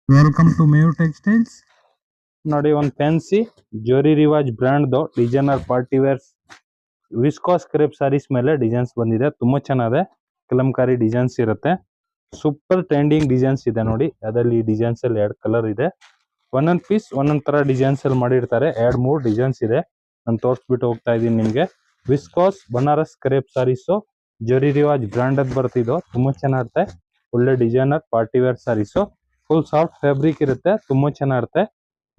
Welcome to ಮೇವ್ textiles. ನೋಡಿ ಒಂದು ಫ್ಯಾನ್ಸಿ ಜೋರಿ ರಿವಾಜ್ brand designer party wears viscose crepe sarees ಮೇಲೆ ಡಿಸೈನ್ಸ್ ಬಂದಿದೆ. ತುಂಬಾ ಚೆನ್ನಾಗಿದೆ. ಕಲಂಕಾರಿ ಡಿಸೈನ್ಸ್ ಇರುತ್ತೆ. ಸೂಪರ್ ಟ್ರೆಂಡಿಂಗ್ ಡಿಸೈನ್ಸ್ ಇದೆ ನೋಡಿ. ಅದರಲ್ಲಿ ಡಿಸೈನ್ಸ್ ಅಲ್ಲಿ 2 ಕಲರ್ ಇದೆ. ಒಂದೊಂದು ಪೀಸ್ ಒಂದೊಂದ್ ತರ ಡಿಸೈನ್ಸ್ ಅಲ್ಲಿ ಮಾಡಿರ್ತಾರೆ. 2-3 ಡಿಸೈನ್ಸ್ ಇದೆ. ನಾನು ತೋರಿಸ್ಬಿಟ್ಟು ಹೋಗ್ತಾ ಇದೀನಿ ನಿಮ್ಗೆ. ವಿಸ್ಕಾಸ್ ಬನಾರಸ್ ಕ್ರೇಪ್ ಸಾರೀಸ್ ಜೋರಿ ರಿವಾಜ್ ಬ್ರ್ಯಾಂಡ್ ಅದ್ ಬರ್ತಿದ್ದು. ತುಂಬಾ ಚೆನ್ನಾಗಿರುತ್ತೆ. ಒಳ್ಳೆ designer party wear sarees. Full soft fabric ಇರುತ್ತೆ. ತುಂಬಾ ಚೆನ್ನಾಗಿರುತ್ತೆ.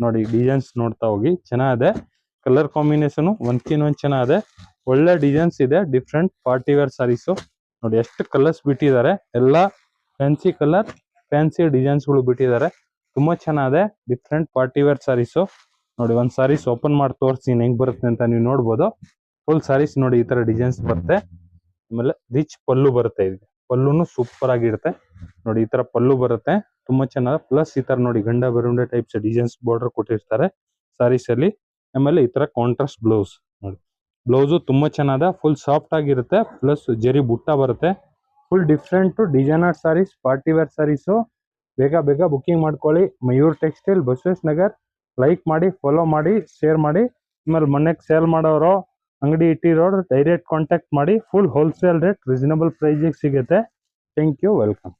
ನೋಡಿ ಡಿಸೈನ್ಸ್ ನೋಡ್ತಾ ಹೋಗಿ. ಚೆನ್ನಾಗಿದೆ. ಕಲರ್ ಕಾಂಬಿನೇಷನ್ ಒಂದ್ಕಿನ್ನೊಂದ್ ಚೆನ್ನಾಗಿದೆ. ಒಳ್ಳೆ ಡಿಸೈನ್ಸ್ ಇದೆ. ಡಿಫ್ರೆಂಟ್ ಪಾರ್ಟಿ ವೇರ್ ಸಾರೀಸ್ ನೋಡಿ. ಎಷ್ಟು ಕಲರ್ಸ್ ಬಿಟ್ಟಿದ್ದಾರೆ. ಎಲ್ಲ ಫ್ಯಾನ್ಸಿ ಕಲರ್ ಫ್ಯಾನ್ಸಿ ಡಿಸೈನ್ಸ್ ಗಳು ಬಿಟ್ಟಿದ್ದಾರೆ. ತುಂಬಾ ಚೆನ್ನಾಗಿದೆ. ಡಿಫ್ರೆಂಟ್ ಪಾರ್ಟಿ ವೇರ್ ಸಾರೀಸ್ ನೋಡಿ. ಒಂದ್ ಸಾರೀಸ್ ಓಪನ್ ಮಾಡಿ ತೋರಿಸ್ತೀನಿ ಹೆಂಗ್ ಬರುತ್ತೆ ಅಂತ ನೀವು ನೋಡ್ಬೋದು. ಫುಲ್ ಸಾರೀಸ್ ನೋಡಿ ಈ ತರ ಡಿಸೈನ್ಸ್ ಬರುತ್ತೆ. ಆಮೇಲೆ ರಿಚ್ ಪಲ್ಲು ಬರುತ್ತೆ. ಇದಕ್ಕೆ ಪಲ್ಲುನು ಸೂಪರ್ ಆಗಿರುತ್ತೆ ನೋಡಿ. ಈ ತರ ಪಲ್ಲು ಬರುತ್ತೆ. ತುಂಬಾ ಚೆನ್ನಾಗಿ. ಪ್ಲಸ್ ಈ ತರ ನೋಡಿ ಗಂಡ ಬರುಂಡೆ ಟೈಪ್ಸ್ ಡಿಸೈನ್ಸ್ ಬಾರ್ಡರ್ ಕೊಟ್ಟಿರ್ತಾರೆ ಸಾರೀಸ್ ಅಲ್ಲಿ. ಆಮೇಲೆ ಈ ತರ ಕಾಂಟ್ರಾಸ್ಟ್ ಬ್ಲೌಸ್ ನೋಡಿ. ಬ್ಲೌಸು ತುಂಬಾ ಚೆನ್ನಾಗಿದೆ. ಫುಲ್ ಸಾಫ್ಟ್ ಆಗಿರುತ್ತೆ. ಪ್ಲಸ್ ಜರಿ ಬುಟ್ಟ ಬರುತ್ತೆ. Full different designer sarees party wear sarees. ಬೇಗ ಬೇಗ ಬುಕಿಂಗ್ ಮಾಡ್ಕೊಳ್ಳಿ. ಮಯೂರ್ ಟೆಕ್ಸ್ಟೈಲ್, ಬಸವೇಶ್ ನಗರ್. ಲೈಕ್ ಮಾಡಿ, ಫಾಲೋ ಮಾಡಿ, ಶೇರ್ ಮಾಡಿ. ಆಮೇಲೆ ಮನೆಗೆ ಸೇಲ್ ಮಾಡೋರು ಅಂಗಡಿ ಇಟ್ಟಿರೋರು ಡೈರೆಕ್ಟ್ ಕಾಂಟ್ಯಾಕ್ಟ್ ಮಾಡಿ. ಫುಲ್ ಹೋಲ್ಸೇಲ್ ರೇಟ್ ರೀಸನಬಲ್ ಪ್ರೈಸಿಗೆ ಸಿಗುತ್ತೆ. Thank you. ವೆಲ್ಕಮ್.